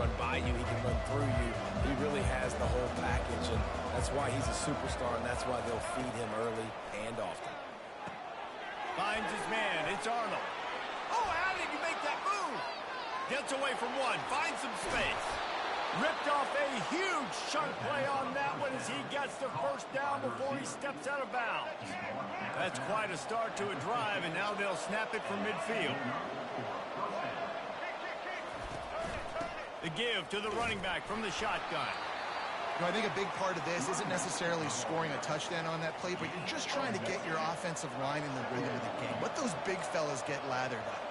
run by you. He can run through you. He really has the whole package, and that's why he's a superstar, and that's why they'll feed him early and often. Finds his man. It's Arnold. Oh, how did he make that move? Gets away from one. Finds some space. Ripped off a huge chunk play on that one as he gets the first down before he steps out of bounds. That's quite a start to a drive, and now they'll snap it from midfield. The give to the running back from the shotgun. I think a big part of this isn't necessarily scoring a touchdown on that play, but you're just trying to get your offensive line in the rhythm of the game. Let those big fellas get lathered up.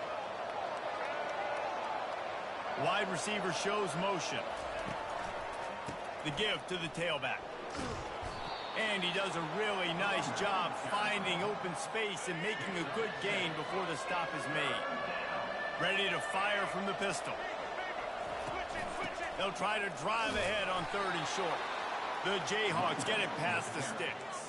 Wide receiver shows motion. The give to the tailback. And he does a really nice job finding open space and making a good gain before the stop is made. Ready to fire from the pistol. They'll try to drive ahead on 3rd and short. The Jayhawks get it past the sticks.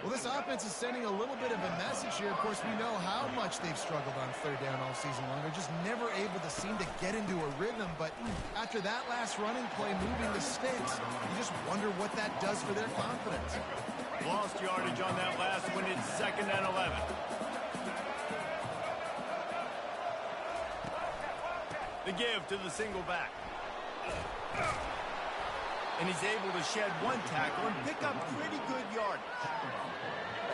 Well, this offense is sending a little bit of a message here. Of course, we know how much they've struggled on 3rd down all season long. They're just never able to seem to get into a rhythm. But after that last running play moving the sticks, you just wonder what that does for their confidence. Lost yardage on that last one. It's 2nd and 11. The give to the single back. And he's able to shed one tackle and pick up pretty good yardage.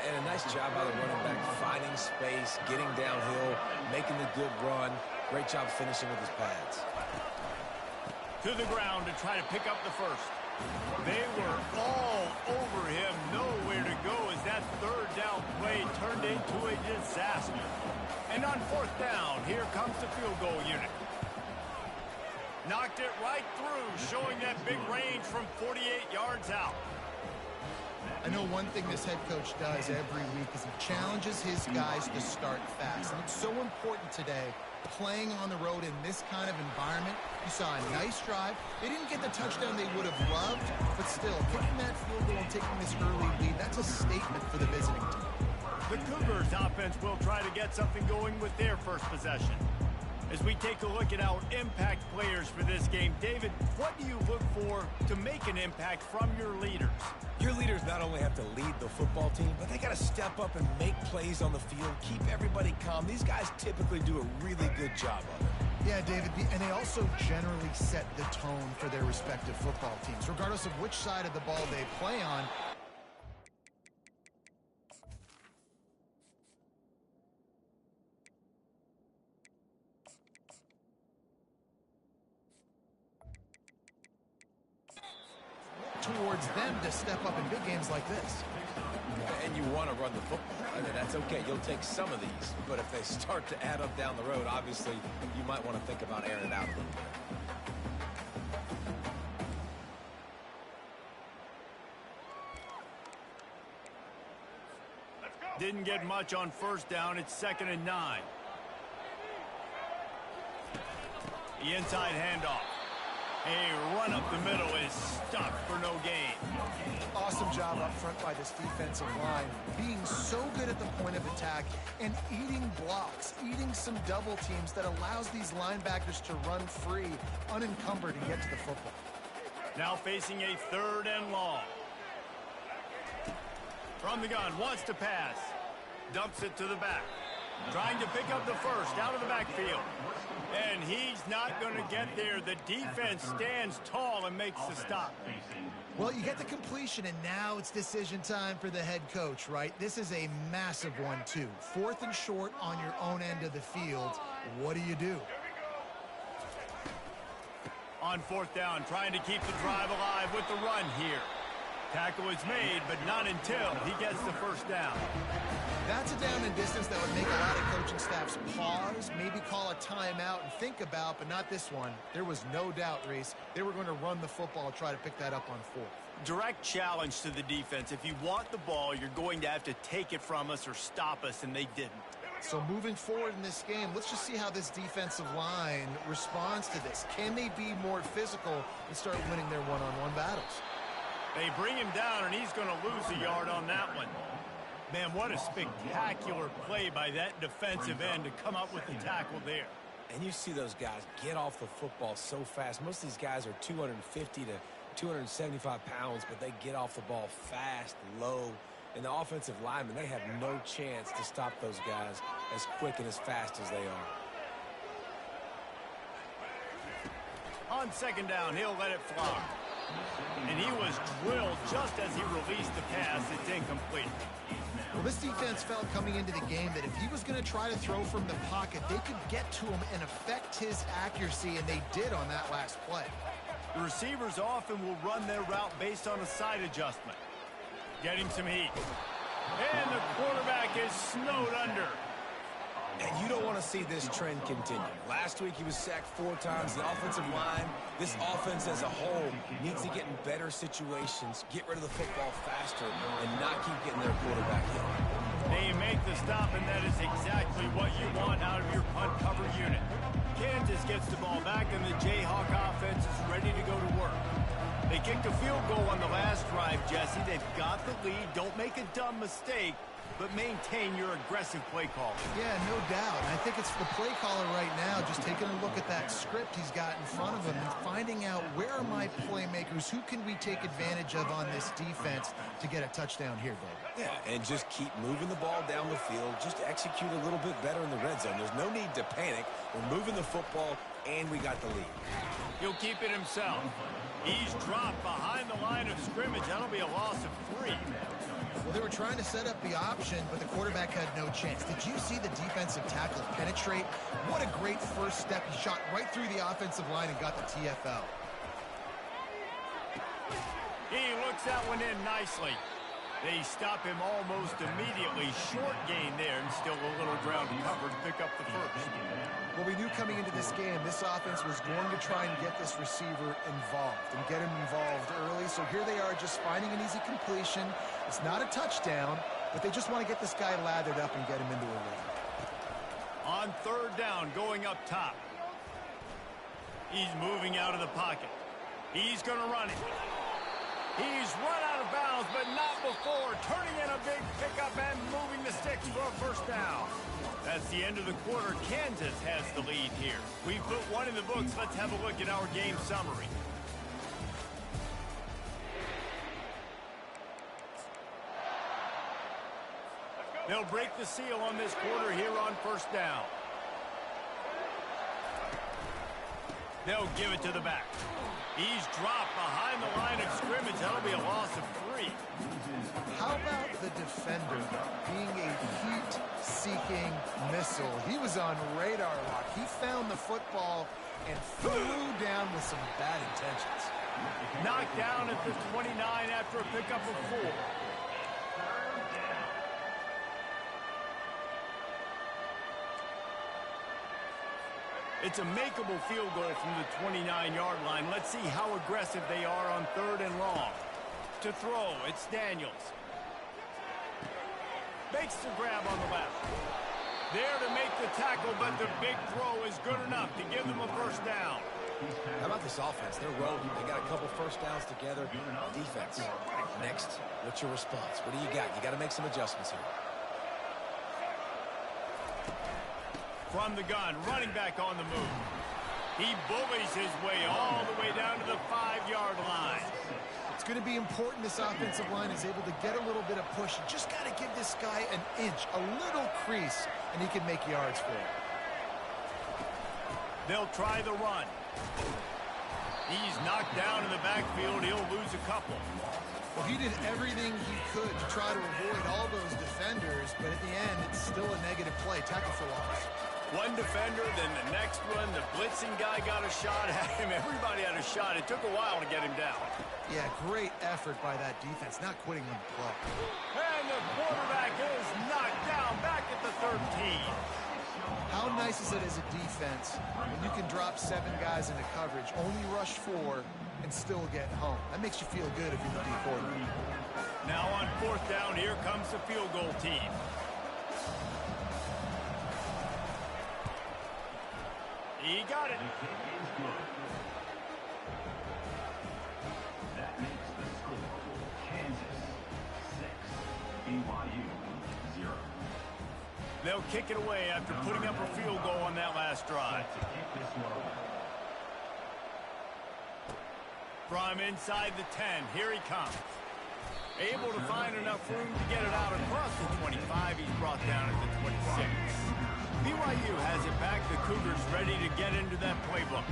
And a nice job by the running back, finding space, getting downhill, making the good run. Great job finishing with his pads. To the ground to try to pick up the first. They were all over him, nowhere to go as that 3rd down play turned into a disaster. And on 4th down, here comes the field goal unit. Knocked it right through, showing that big range from 48 yards out. I know one thing this head coach does every week is he challenges his guys to start fast. And it's so important today, playing on the road in this kind of environment. You saw a nice drive. They didn't get the touchdown they would have loved, but still, kicking that field goal and taking this early lead, that's a statement for the visiting team. The Cougars offense will try to get something going with their first possession. As we take a look at our impact players for this game, David, what do you look for to make an impact from your leaders? Your leaders not only have to lead the football team, but they got to step up and make plays on the field, keep everybody calm. These guys typically do a really good job of it. Yeah, David, and they also generally set the tone for their respective football teams, regardless of which side of the ball they play on. Towards them to step up in big games like this. And you want to run the football, and that's okay. You'll take some of these, but if they start to add up down the road, obviously you might want to think about airing it out a little bit. Didn't get much on 1st down. It's 2nd and 9. The inside handoff. A run up the middle is stuck for no gain. Awesome job up front by this defensive line. Being so good at the point of attack and eating blocks, eating some double teams that allows these linebackers to run free, unencumbered, and get to the football. Now facing a 3rd and long. From the gun, wants to pass. Dumps it to the back. Trying to pick up the first out of the backfield. And he's not going to get there. The defense stands tall and makes the stop. Well, you get the completion, and now it's decision time for the head coach, right? This is a massive one, too. 4th and short on your own end of the field. What do you do? On 4th down, trying to keep the drive alive with the run here. Tackle is made, but not until he gets the first down. That's a down and distance that would make a lot of coaching staffs pause, maybe call a timeout and think about, but not this one. There was no doubt, Reese, they were going to run the football, try to pick that up on 4th. Direct challenge to the defense. If you want the ball, you're going to have to take it from us or stop us, and they didn't. So moving forward in this game, let's just see how this defensive line responds to this. Can they be more physical and start winning their one-on-one battles? They bring him down, and he's going to lose a yard on that one. Man, what a spectacular play by that defensive end to come up with the tackle there. And you see those guys get off the football so fast. Most of these guys are 250 to 275 pounds, but they get off the ball fast, low. And the offensive linemen, they have no chance to stop those guys as quick and as fast as they are. On second down, he'll let it fly. And he was drilled just as he released the pass. It's incomplete. Well, this defense felt coming into the game that if he was going to try to throw from the pocket, they could get to him and affect his accuracy, and they did on that last play. The receivers often will run their route based on a side adjustment. Getting some heat. And the quarterback is snowed under. And you don't want to see this trend continue. Last week he was sacked 4 times. The offensive line, this offense as a whole, needs to get in better situations, get rid of the football faster, and not keep getting their quarterback hit. They make the stop, and that is exactly what you want out of your punt cover unit. Kansas gets the ball back, and the Jayhawk offense is ready to go to work. They kicked a field goal on the last drive, Jesse. They've got the lead. Don't make a dumb mistake, but maintain your aggressive play call. Yeah, no doubt. I think it's the play caller right now just taking a look at that script he's got in front of him and finding out where are my playmakers, who can we take advantage of on this defense to get a touchdown here, Dave. Yeah, and just keep moving the ball down the field. Just execute a little bit better in the red zone. There's no need to panic. We're moving the football, and we got the lead. He'll keep it himself. He's dropped behind the line of scrimmage. That'll be a loss of 3. Well, they were trying to set up the option, but the quarterback had no chance. Did you see the defensive tackle penetrate? What a great first step. He shot right through the offensive line and got the TFL. He looks that one in nicely. They stop him almost immediately. Short gain there, and still a little ground covered. Pick up the first. Well, we knew coming into this game, this offense was going to try and get this receiver involved and get him involved early. So here they are just finding an easy completion. It's not a touchdown, but they just want to get this guy lathered up and get him into a lead. On third down, going up top. He's moving out of the pocket. He's going to run it. He's run out of bounds, but not before. Turning in a big pickup and moving the sticks for a first down. That's the end of the quarter. Kansas has the lead here. We put one in the books. Let's have a look at our game summary. They'll break the seal on this quarter here on first down. They'll give it to the back. He's dropped behind the line of scrimmage. That'll be a loss of 3. How about the defender being a heat-seeking missile? He was on radar lock. He found the football and flew down with some bad intentions. Knocked down at the 29 after a pickup of 4. It's a makeable field goal from the 29-yard line. Let's see how aggressive they are on third and long. To throw, it's Daniels. Makes the grab on the left. There to make the tackle, but the big throw is good enough to give them a first down. How about this offense? They're rolling. They got a couple first downs together. Defense. Next, what's your response? What do you got? You got to make some adjustments here. From the gun, running back on the move. He bullies his way all the way down to the 5-yard line. It's going to be important this offensive line is able to get a little bit of push. You just got to give this guy an inch, a little crease, and he can make yards for it. They'll try the run. He's knocked down in the backfield. He'll lose a couple. Well, he did everything he could to try to avoid all those defenders, but at the end, it's still a negative play. Tackle for loss. One defender, then the next one. The blitzing guy got a shot at him. Everybody had a shot. It took a while to get him down. Yeah, great effort by that defense, not quitting on the play. And the quarterback is knocked down back at the 13. How nice is it as a defense when you can drop 7 guys into coverage, only rush 4, and still get home? That makes you feel good if you're the D coordinator. Now on fourth down, here comes the field goal team. He got it. That makes the score Kansas 6, BYU 0. They'll they'll kick it away after putting up a field goal on that last drive. From inside the 10, here he comes. Able to find enough room to get it out across the 25. He's brought down at the 26. BYU has it back. The Cougars ready to get into that playbook.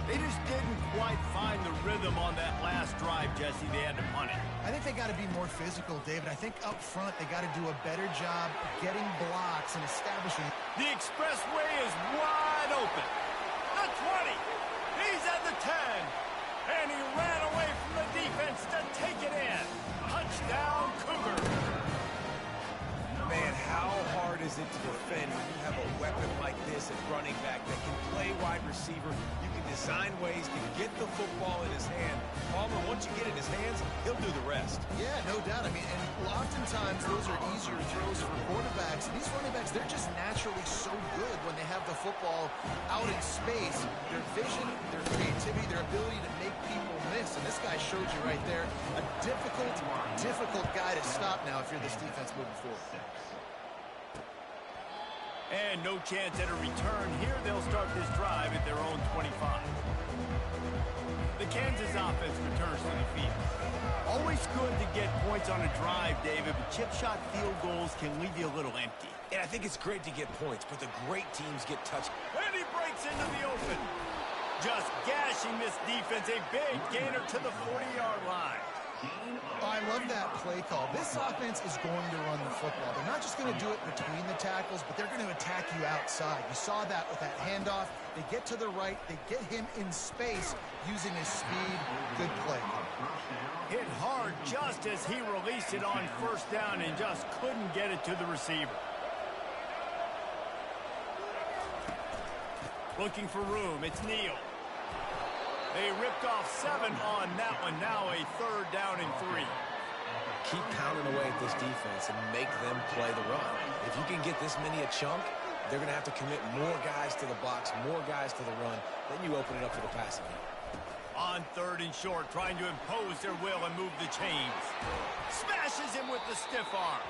They just didn't quite find the rhythm on that last drive, Jesse. They had to punt it. I think they got to be more physical, David. I think up front they got to do a better job getting blocks and establishing. The expressway is wide open. The 20. He's at the 10. And he ran away from the defense to take it in. Touchdown, Cougar. Man, how hard is it to defend when you have a weapon like this at running back that can play wide receiver? You can design ways to get the football in his hand. Palmer, once you get it in his hands, he'll do the rest. Yeah, no doubt. I mean, and oftentimes those are easier throws for quarterbacks. These running backs, they're just naturally so good when they have the football out in space. Their vision, their creativity, their ability to make people miss. And this guy showed you right there, a difficult guy to stop now if you're this defense moving forward. And no chance at a return here. They'll start this drive at their own 25. The Kansas offense returns to the field. Always good to get points on a drive, David, but chip shot field goals can leave you a little empty. And I think it's great to get points, but the great teams get touched. And he breaks into the open. Just gashing this defense. A big gainer to the 40-yard line. Oh, I love that play call. This offense is going to run the football. They're not just going to do it between the tackles, but they're going to attack you outside. You saw that with that handoff. They get to the right. They get him in space using his speed. Good play. Hit hard just as he released it on first down and just couldn't get it to the receiver. Looking for room. It's Neal. They ripped off 7 on that one. Now a 3rd down and 3. Keep pounding away at this defense and make them play the run. If you can get this many a chunk, they're going to have to commit more guys to the box, more guys to the run. Then you open it up for the passing game. On 3rd and short, trying to impose their will and move the chains. Smashes him with the stiff arm.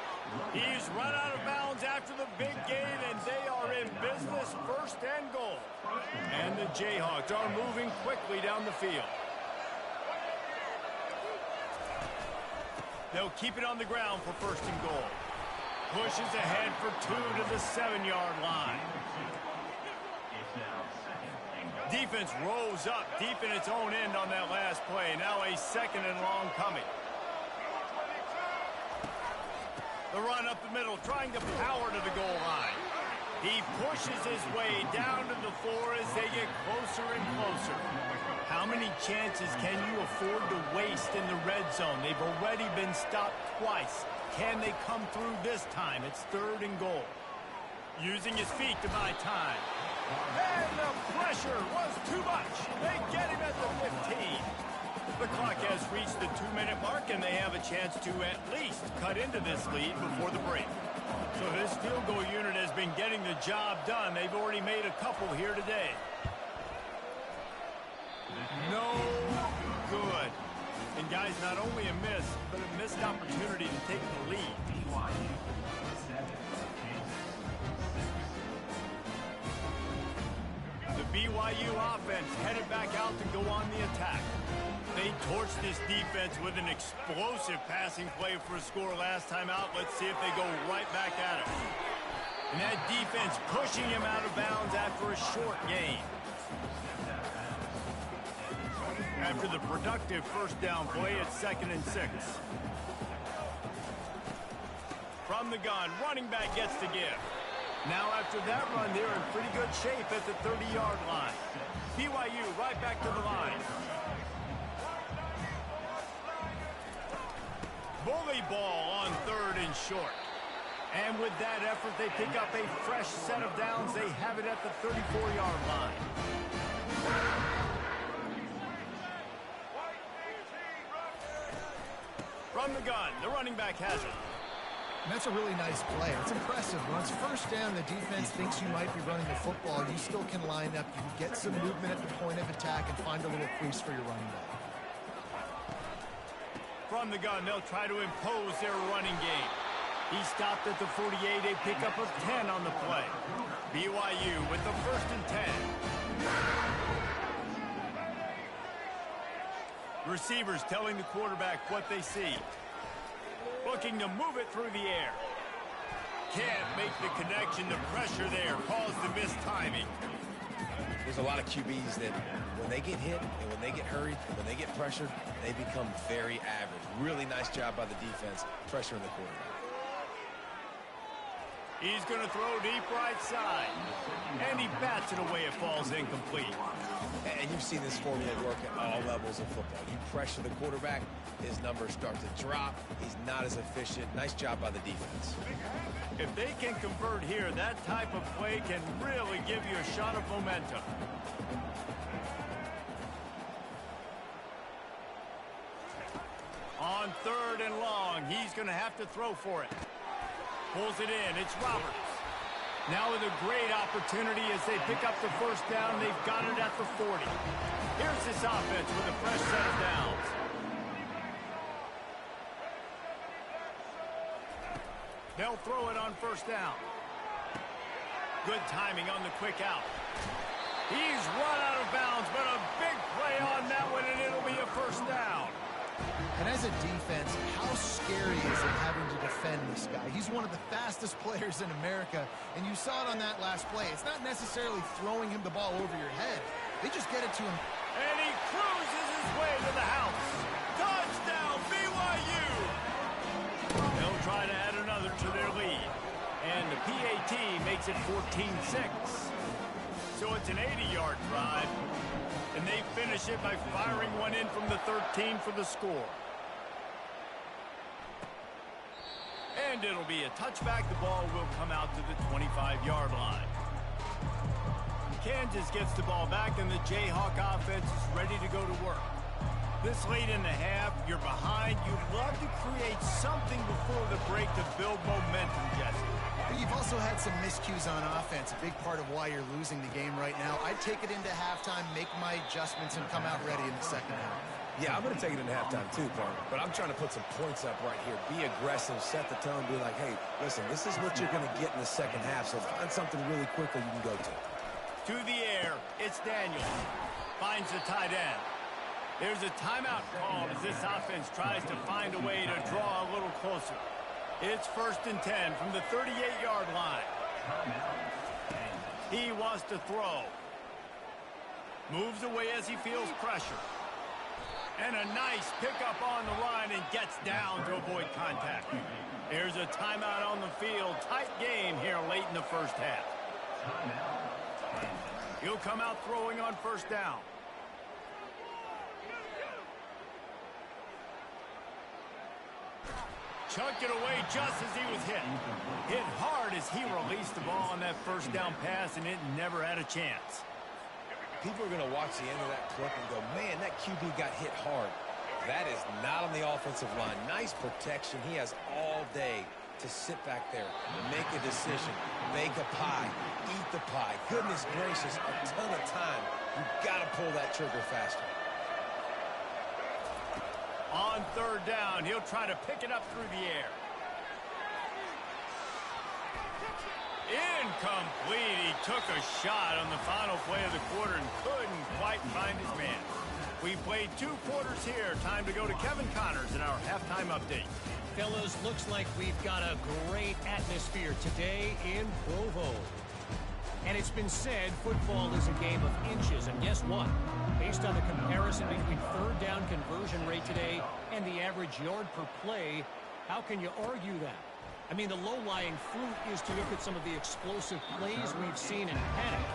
He's run out of bounds after the big gain, and they are in business, 1st and goal. And the Jayhawks are moving quickly down the field. They'll keep it on the ground for 1st and goal. Pushes ahead for 2 to the 7-yard line. Defense rolls up deep in its own end on that last play. Now a 2nd and long coming. The run up the middle, trying to power to the goal line. He pushes his way down to the 4 as they get closer and closer. How many chances can you afford to waste in the red zone? They've already been stopped twice. Can they come through this time? It's 3rd and goal. Using his feet to buy time. And the pressure was too much. They get him at the 15. The clock has reached the 2-minute mark, and they have a chance to at least cut into this lead before the break. So this field goal unit has been getting the job done. They've already made a couple here today. No good. And guys, not only a miss, but a missed opportunity to take the lead. The BYU offense headed back out to go on the attack. They torched this defense with an explosive passing play for a score last time out. Let's see if they go right back at it. And that defense pushing him out of bounds after a short gain. After the productive 1st down play, it's 2nd and 6. From the gun, running back gets to give. Now after that run, they're in pretty good shape at the 30-yard line. BYU right back to the line. Bully ball on 3rd and short. And with that effort, they pick up a fresh set of downs. They have it at the 34-yard line. From the gun, the running back has it. And that's a really nice play. It's impressive. When it's 1st down, the defense thinks you might be running the football. You still can line up. You can get some movement at the point of attack and find a little crease for your running back. From the gun, they'll try to impose their running game. He stopped at the 48, a pickup of 10 on the play. BYU with the 1st and 10. Receivers telling the quarterback what they see. Looking to move it through the air. Can't make the connection. The pressure there caused the missed timing. There's a lot of QBs that when they get hit and when they get hurried and when they get pressured, they become very average. Really nice job by the defense pressuring the quarterback. He's going to throw deep right side. And he bats it away. It falls incomplete. And you've seen this formula work at all levels of football. You pressure the quarterback, his numbers start to drop. He's not as efficient. Nice job by the defense. If they can convert here, that type of play can really give you a shot of momentum. On 3rd and long, he's going to have to throw for it. Pulls it in. It's Roberts. Now with a great opportunity as they pick up the 1st down. They've got it at the 40. Here's this offense with a fresh set of downs. They'll throw it on 1st down. Good timing on the quick out. He's run out of bounds, but a big play on that one, and it'll be a 1st down. And as a defense, how scary is it having to defend this guy? He's one of the fastest players in America, and you saw it on that last play. It's not necessarily throwing him the ball over your head. They just get it to him. And he cruises his way to the house. Touchdown, BYU! They'll try to add another to their lead. And the PAT makes it 14-6. So it's an 80-yard drive. And they finish it by firing one in from the 13 for the score. And it'll be a touchback. The ball will come out to the 25-yard line. Kansas gets the ball back, and the Jayhawk offense is ready to go to work. This late in the half, you're behind. You'd love to create something before the break to build momentum, Jesse. You've also had some miscues on offense, a big part of why you're losing the game right now. I'd take it into halftime, make my adjustments, and come out ready in the 2nd half. Yeah, I'm going to take it into halftime too, partner. But I'm trying to put some points up right here. Be aggressive, set the tone, be like, hey, listen, this is what you're going to get in the 2nd half, so find something really quickly you can go to. To the air, it's Daniels. Finds the tight end. There's a timeout called as this offense tries to find a way to draw a little closer. It's 1st and 10 from the 38-yard line. He wants to throw. Moves away as he feels pressure. And a nice pickup on the line and gets down to avoid contact. There's a timeout on the field. Tight game here late in the 1st half. He'll come out throwing on 1st down. Chucked it away just as he was hit. Hit hard as he released the ball on that 1st down pass, and it never had a chance. People are going to watch the end of that clip and go, man, that QB got hit hard. That is not on the offensive line. Nice protection. He has all day to sit back there, make a decision, bake a pie, eat the pie. Goodness gracious, a ton of time. You've got to pull that trigger faster. On 3rd down, he'll try to pick it up through the air. Incomplete. He took a shot on the final play of the quarter and couldn't quite find his man. We played 2 quarters here. Time to go to Kevin Connors in our halftime update. Fellas, looks like we've got a great atmosphere today in Provo. And it's been said football is a game of inches, and guess what? Based on the comparison between 3rd down conversion rate today and the average yard per play, how can you argue that? I mean, the low-lying fruit is to look at some of the explosive plays we've seen in panic.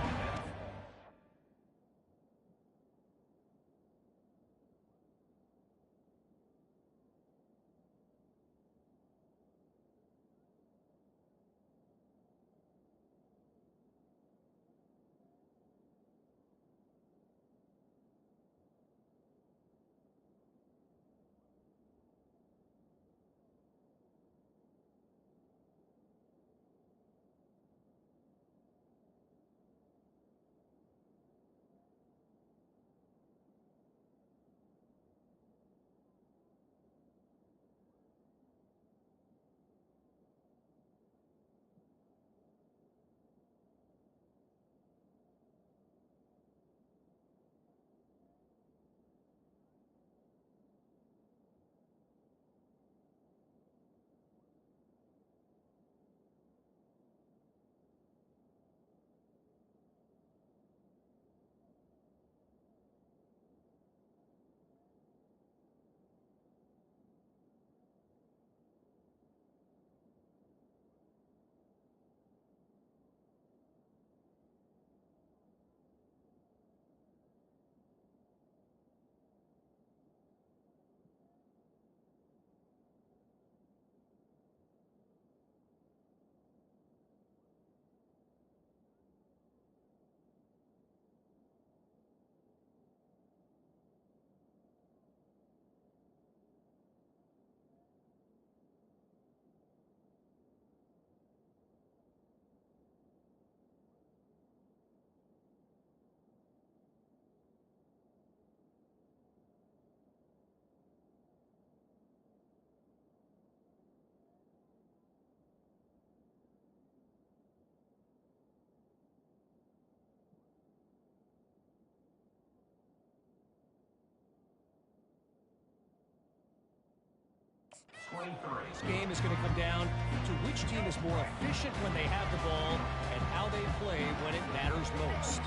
This game is going to come down to which team is more efficient when they have the ball and how they play when it matters most.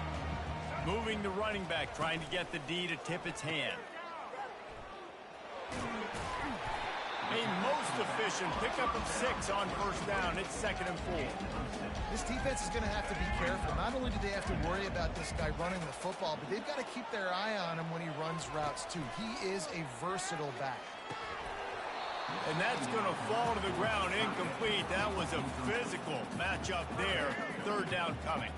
Moving the running back, trying to get the D to tip its hand. A most efficient pickup of 6 on first down. It's 2nd and 4. This defense is going to have to be careful. Not only do they have to worry about this guy running the football, but they've got to keep their eye on him when he runs routes too. He is a versatile back. And that's going to fall to the ground incomplete. That was a physical matchup there. 3rd down coming.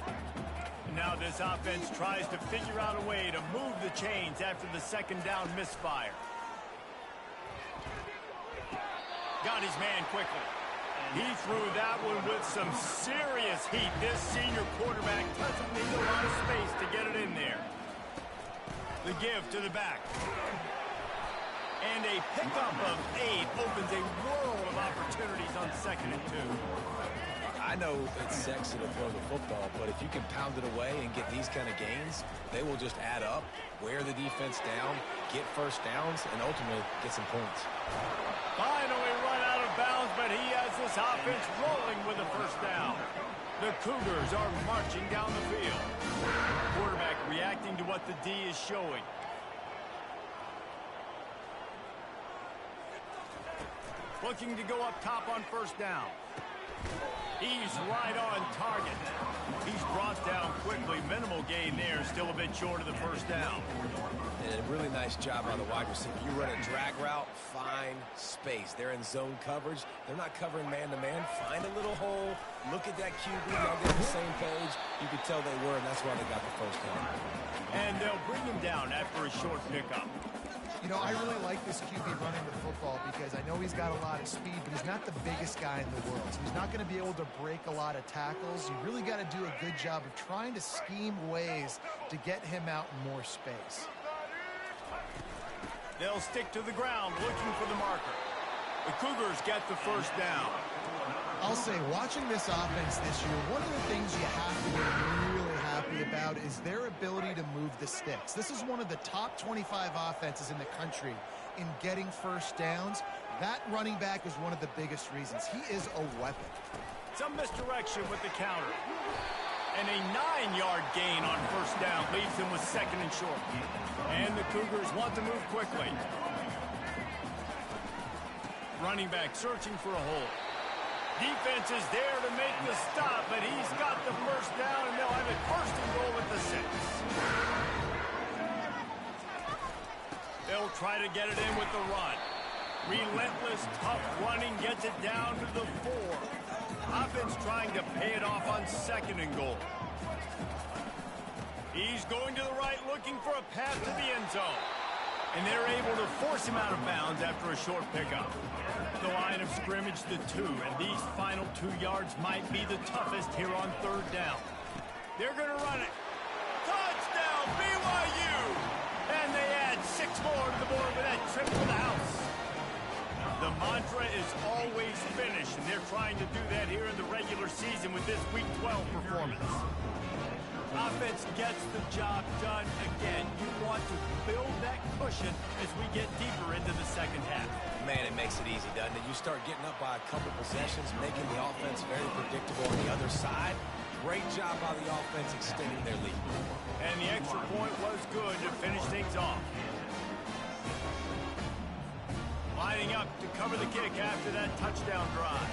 Now this offense tries to figure out a way to move the chains after the 2nd down misfire. Got his man quickly. He threw that one with some serious heat. This senior quarterback doesn't need a lot of space to get it in there. The give to the back. And a pickup of 8 opens a world of opportunities on 2nd and 2. I know it's sexy to throw the football, but if you can pound it away and get these kind of gains, they will just add up, wear the defense down, get first downs, and ultimately get some points. Finally run out of bounds, but he has this offense rolling with a first down. The Cougars are marching down the field. Quarterback reacting to what the D is showing. Looking to go up top on first down. He's right on target. He's brought down quickly. Minimal gain there. Still a bit short of the first down. And a really nice job by the wide receiver. You run a drag route, find space. They're in zone coverage. They're not covering man-to-man. Find a little hole. Look at that QB. They'll get on the same page. You could tell they were, and that's why they got the first down. And they'll bring him down after a short pickup. You know, I really like this QB running the football because I know he's got a lot of speed, but he's not the biggest guy in the world. So he's not going to be able to break a lot of tackles. You really got to do a good job of trying to scheme ways to get him out in more space. They'll stick to the ground looking for the marker. The Cougars get the first down. I'll say, watching this offense this year, one of the things you have to be really happy about is their ability to move the sticks. This is one of the top 25 offenses in the country in getting first downs. That running back is one of the biggest reasons. He is a weapon. Some misdirection with the counter. And a 9-yard gain on first down leaves them with 2nd and short. And the Cougars want to move quickly. Running back searching for a hole. Defense is there to make the stop, but he's got the first down, and they'll have it 1st and goal at the 6. They'll try to get it in with the run. Relentless, tough running gets it down to the 4. Offense trying to pay it off on 2nd and goal. He's going to the right, looking for a path to the end zone. And they're able to force him out of bounds after a short pickup. The line of scrimmage, the 2, and these final 2 yards might be the toughest here on 3rd down. They're going to run it. Touchdown, BYU! And they add 6 more to the board with that trip to the house. The mantra is always finish, and they're trying to do that here in the regular season with this Week 12 performance. Offense gets the job done again. You want to build that cushion as we get deeper into the 2nd half. Man, it makes it easy, doesn't it? You start getting up by a couple possessions, making the offense very predictable on the other side. Great job by the offense extending their lead. And the extra point was good to finish things off. Lining up to cover the kick after that touchdown drive.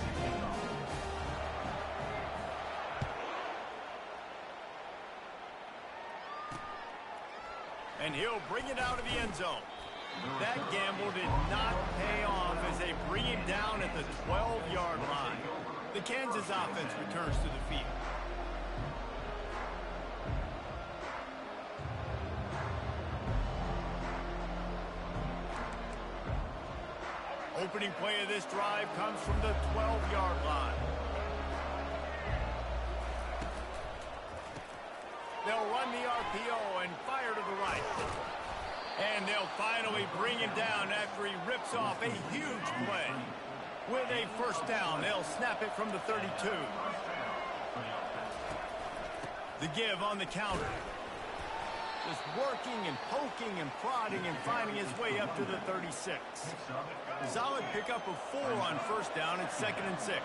And he'll bring it out of the end zone. That gamble did not pay off as they bring him down at the 12-yard line. The Kansas offense returns to the field. Opening play of this drive comes from the 12-yard line. They'll run the RPO and fire to the right. And they'll finally bring him down after he rips off a huge play. With a first down, they'll snap it from the 32. The give on the counter. Just working and poking and prodding and finding his way up to the 36. Solid pickup of 4 on first down. It's 2nd and 6.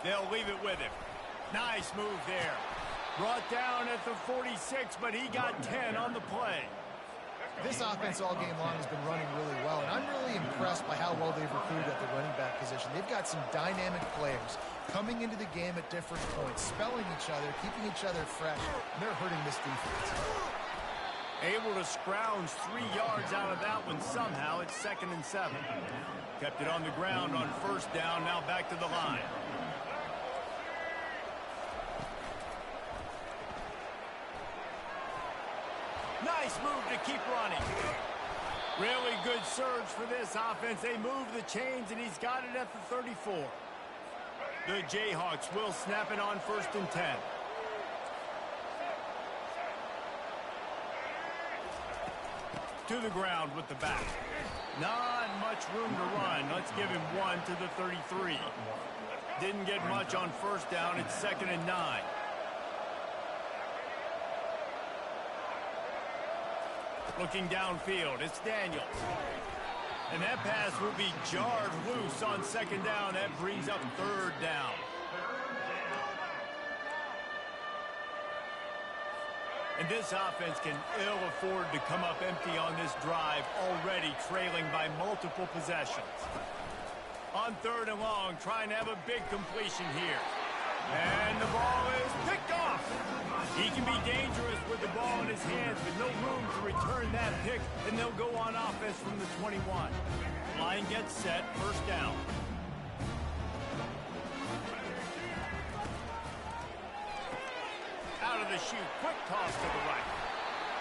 They'll leave it with him. Nice move there. Brought down at the 46, but he got 10 on the play. This offense all game long has been running really well, and I'm really impressed by how well they've recruited at the running back position. They've got some dynamic players coming into the game at different points, spelling each other, keeping each other fresh, and they're hurting this defense. Able to scrounge 3 yards out of that one somehow. It's 2nd and 7. Kept it on the ground on first down, now back to the line. Nice move to keep running. Really good surge for this offense. They move the chains, and he's got it at the 34. The Jayhawks will snap it on 1st and 10. To the ground with the back. Not much room to run. Let's give him 1 to the 33. Didn't get much on first down. It's 2nd and 9. Looking downfield, it's Daniels. And that pass will be jarred loose on 2nd down. That brings up 3rd down. And this offense can ill afford to come up empty on this drive, already trailing by multiple possessions. On 3rd and long, trying to have a big completion here. And the ball is picked off. He can be dangerous with the ball in his hands, but no room to return that pick, and they'll go on offense from the 21. Line gets set, 1st down. Out of the chute, quick toss to the right.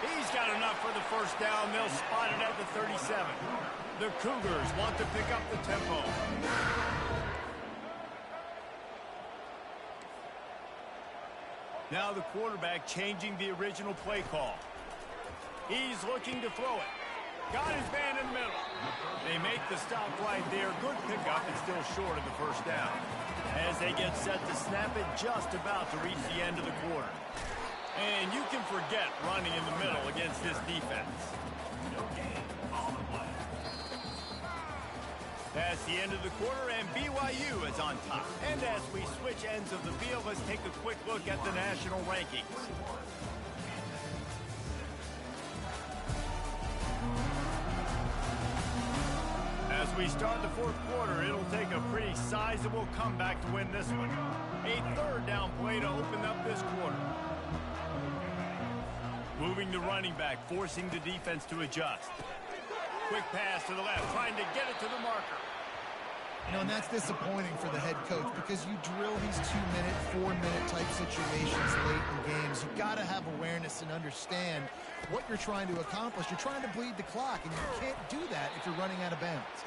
He's got enough for the 1st down. They'll spot it at the 37. The Cougars want to pick up the tempo. Now the quarterback changing the original play call. He's looking to throw it. Got his man in the middle. They make the stop right there. Good pickup and still short of the 1st down. As they get set to snap it, just about to reach the end of the quarter. And you can forget running in the middle against this defense. That's the end of the quarter, and BYU is on top. And as we switch ends of the field, let's take a quick look at the national rankings. As we start the 4th quarter, it'll take a pretty sizable comeback to win this one. A 3rd down play to open up this quarter. Moving the running back, forcing the defense to adjust. Quick pass to the left, trying to get it to the marker. You know, and that's disappointing for the head coach because you drill these 2-minute, 4-minute type situations late in games. You've got to have awareness and understand what you're trying to accomplish. You're trying to bleed the clock, and you can't do that if you're running out of bounds.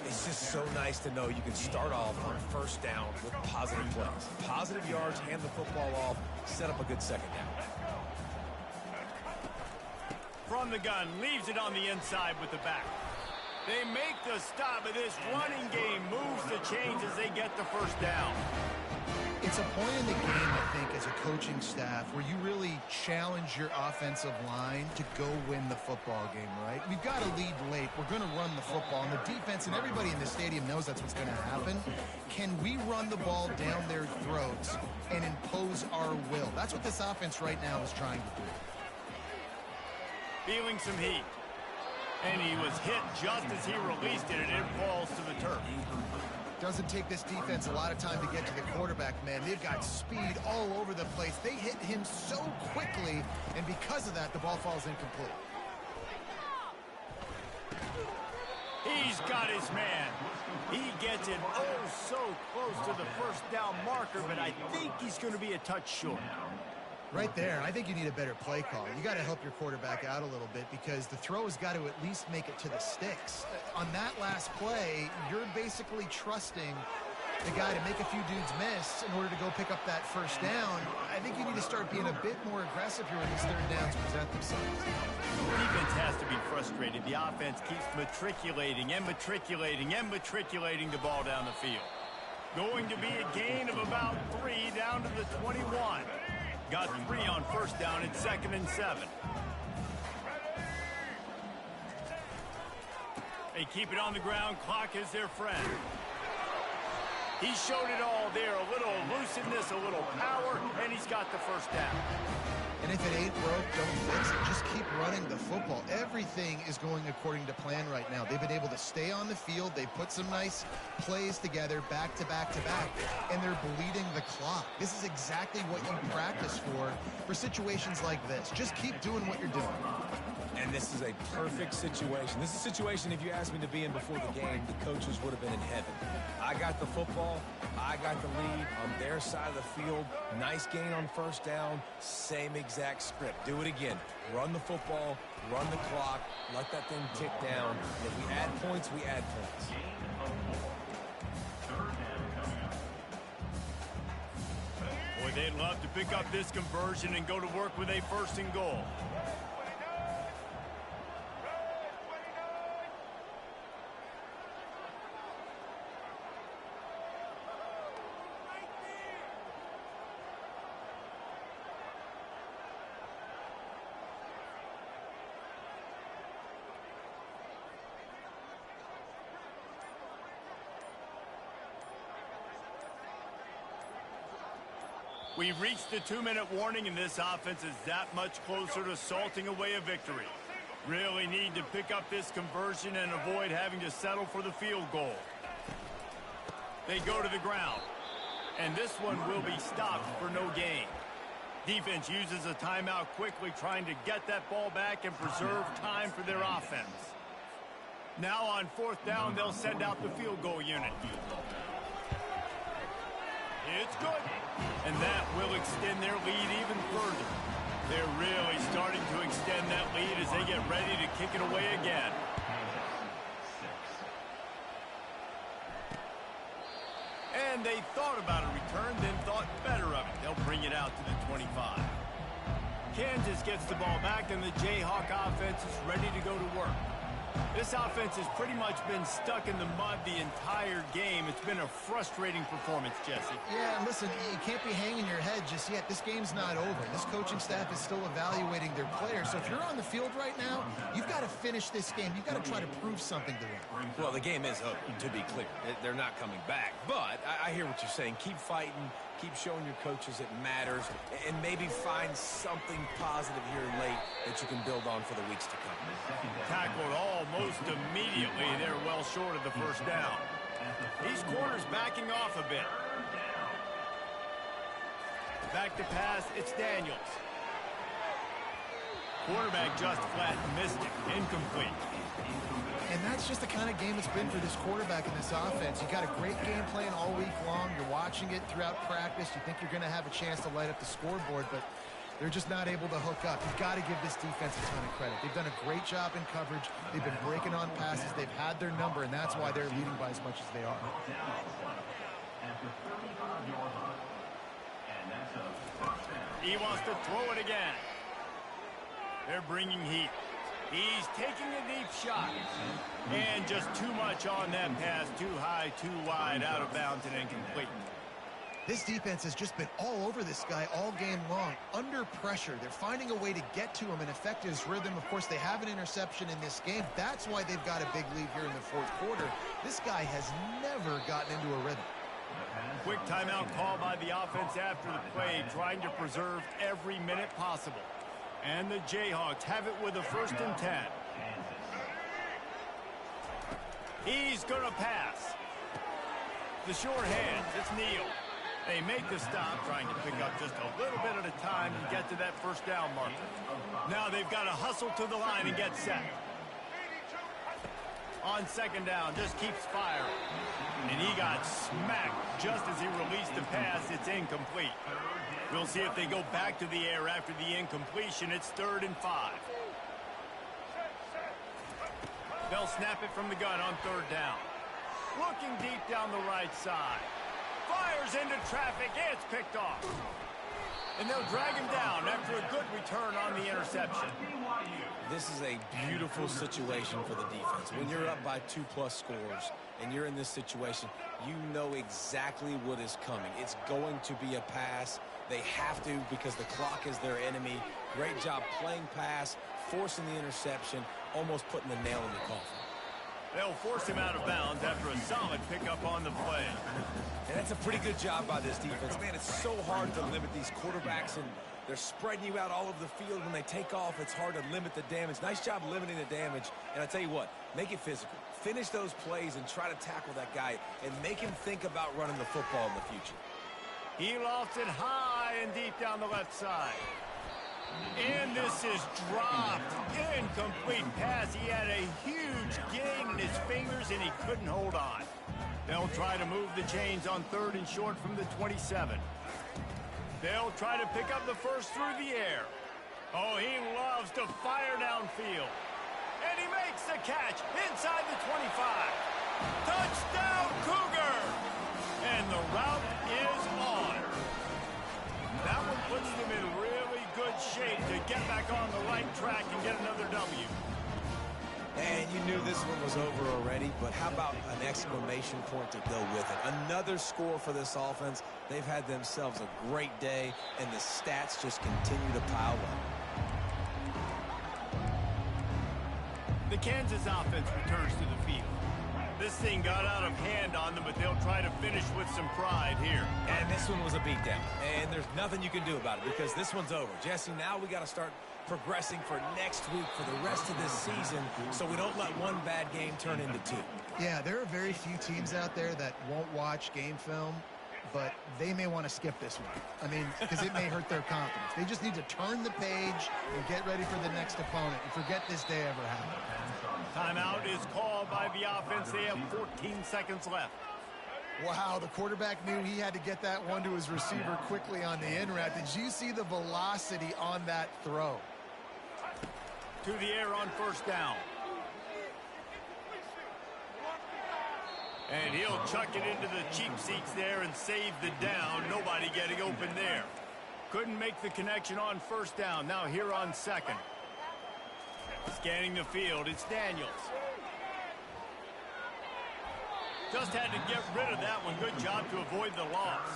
It's just so nice to know you can start off on 1st down with positive plays. Positive yards, hand the football off, set up a good 2nd down. From the gun, leaves it on the inside with the back. They make the stop, but this running game moves the chains as they get the 1st down. It's a point in the game, I think, as a coaching staff where you really challenge your offensive line to go win the football game, right? We've got to lead late. We're going to run the football, and the defense and everybody in the stadium knows that's what's going to happen. Can we run the ball down their throats and impose our will? That's what this offense right now is trying to do. Feeling some heat. And he was hit just as he released it, and it falls to the turf. Doesn't take this defense a lot of time to get to the quarterback, man. They've got speed all over the place. They hit him so quickly, and because of that, the ball falls incomplete. He's got his man. He gets it oh so close to the 1st down marker, but I think he's going to be a touch short. Right there, I think you need a better play call. You got to help your quarterback out a little bit because the throw has got to at least make it to the sticks. On that last play, you're basically trusting the guy to make a few dudes miss in order to go pick up that 1st down. I think you need to start being a bit more aggressive here when these 3rd downs present themselves. The defense has to be frustrated. The offense keeps matriculating and matriculating and matriculating the ball down the field. Going to be a gain of about 3 down to the 21. Got 3 on first down at 2nd and 7. They keep it on the ground. Clock is their friend. He showed it all there. A little elusiveness, a little power, and he's got the first down. And if it ain't broke, don't fix it. Just keep running the football. Everything is going according to plan right now. They've been able to stay on the field. They put some nice plays together back to back to back, and they're bleeding the clock. This is exactly what you practice for situations like this. Just keep doing what you're doing. And this is a perfect situation. This is a situation, if you asked me to be in before the game, the coaches would have been in heaven. I got the football. I got the lead on their side of the field. Nice gain on first down. Same exact script. Do it again. Run the football. Run the clock. Let that thing tick down. And if we add points, we add points. Boy, they'd love to pick up this conversion and go to work with a 1st and goal. We've reached the 2-minute warning, and this offense is that much closer to salting away a victory. Really need to pick up this conversion and avoid having to settle for the field goal. They go to the ground, and this one will be stopped for no gain. Defense uses a timeout quickly, trying to get that ball back and preserve time for their offense. Now on 4th down, they'll send out the field goal unit. It's good. And that will extend their lead even further. They're really starting to extend that lead as they get ready to kick it away again. And they thought about a return, then thought better of it. They'll bring it out to the 25. Kansas gets the ball back, and the Jayhawk offense is ready to go to work. This offense has pretty much been stuck in the mud the entire game. It's been a frustrating performance, Jesse. Yeah, and listen, you can't be hanging your head just yet. This game's not over. This coaching staff is still evaluating their players. So if you're on the field right now, you've got to finish this game. You've got to try to prove something to them. Well, the game is over, to be clear. They're not coming back. But I hear what you're saying. Keep fighting. Keep showing your coaches it matters, and maybe find something positive here late that you can build on for the weeks to come. Tackled almost immediately. They're well short of the first down. These corners backing off a bit. Back to pass, it's Daniels. Quarterback just flat missed it. Incomplete. And that's just the kind of game it's been for this quarterback in this offense. You got a great game plan all week long. You're watching it throughout practice. You think you're going to have a chance to light up the scoreboard, but they're just not able to hook up. You've got to give this defense a ton of credit. They've done a great job in coverage. They've been breaking on passes. They've had their number, and that's why they're leading by as much as they are. He wants to throw it again. They're bringing heat. He's taking a deep shot. And just too much on that pass. Too high, too wide, out of bounds, and incomplete. This defense has just been all over this guy all game long. Under pressure. They're finding a way to get to him and affect his rhythm. Of course, they have an interception in this game. That's why they've got a big lead here in the 4th quarter. This guy has never gotten into a rhythm. Quick timeout call by the offense after the play, trying to preserve every minute possible. And the Jayhawks have it with a 1st and 10. He's going to pass. The short hands, it's Neal. They make the stop, trying to pick up just a little bit at a time to get to that first down marker. Now they've got to hustle to the line and get set. On 2nd down, just keeps firing. And he got smacked just as he released the pass. It's incomplete. We'll see if they go back to the air after the incompletion. It's 3rd and 5. They'll snap it from the gun on 3rd down. Looking deep down the right side. Fires into traffic. It's picked off. And they'll drag him down after a good return on the interception. This is a beautiful situation for the defense. When you're up by 2+ scores and you're in this situation, you know exactly what is coming. It's going to be a pass. They have to because the clock is their enemy. Great job playing pass, forcing the interception, almost putting the nail in the coffin. They'll force him out of bounds after a solid pickup on the play. And that's a pretty good job by this defense. Man, it's so hard to limit these quarterbacks, and they're spreading you out all over the field. When they take off, it's hard to limit the damage. Nice job limiting the damage. And I tell you what, make it physical. Finish those plays and try to tackle that guy and make him think about running the football in the future. He lofts it high and deep down the left side. And this is dropped. Incomplete pass. He had a huge gain in his fingers, and he couldn't hold on. They'll try to move the chains on 3rd and short from the 27. They'll try to pick up the first through the air. Oh, he loves to fire downfield. And he makes the catch inside the 25. Touchdown, Cougar! And the route is on. That one puts them in really good shape to get back on the right track and get another W. And you knew this one was over already, but how about an exclamation point to go with it? Another score for this offense. They've had themselves a great day, and the stats just continue to pile up. The Kansas offense returns to the field. This thing got out of hand on them, but they'll try to finish with some pride here. And this one was a beatdown, and there's nothing you can do about it because this one's over. Jesse, now we got to start progressing for next week for the rest of this season so we don't let one bad game turn into 2. Yeah, there are very few teams out there that won't watch game film, but they may want to skip this one. I mean, because it may hurt their confidence. They just need to turn the page and get ready for the next opponent and forget this day ever happened. Timeout is called by the offense. They have 14 seconds left. Wow, the quarterback knew he had to get that one to his receiver quickly on the in route. Did you see the velocity on that throw? To the air on 1st down. And he'll chuck it into the cheap seats there and save the down. Nobody getting open there. Couldn't make the connection on 1st down. Now here on 2nd. Scanning the field, it's Daniels. Just had to get rid of that one. Good job to avoid the loss.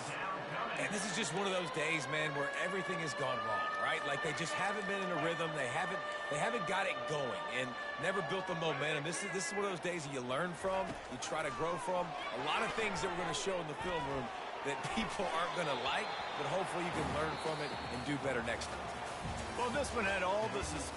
And this is just one of those days, man, where everything has gone wrong, right? Like they just haven't been in a rhythm. They haven't got it going and never built the momentum. This is one of those days that you learn from, you try to grow from. A lot of things that we're going to show in the film room that people aren't going to like, but hopefully you can learn from it and do better next time. Well, this one had all the suspense.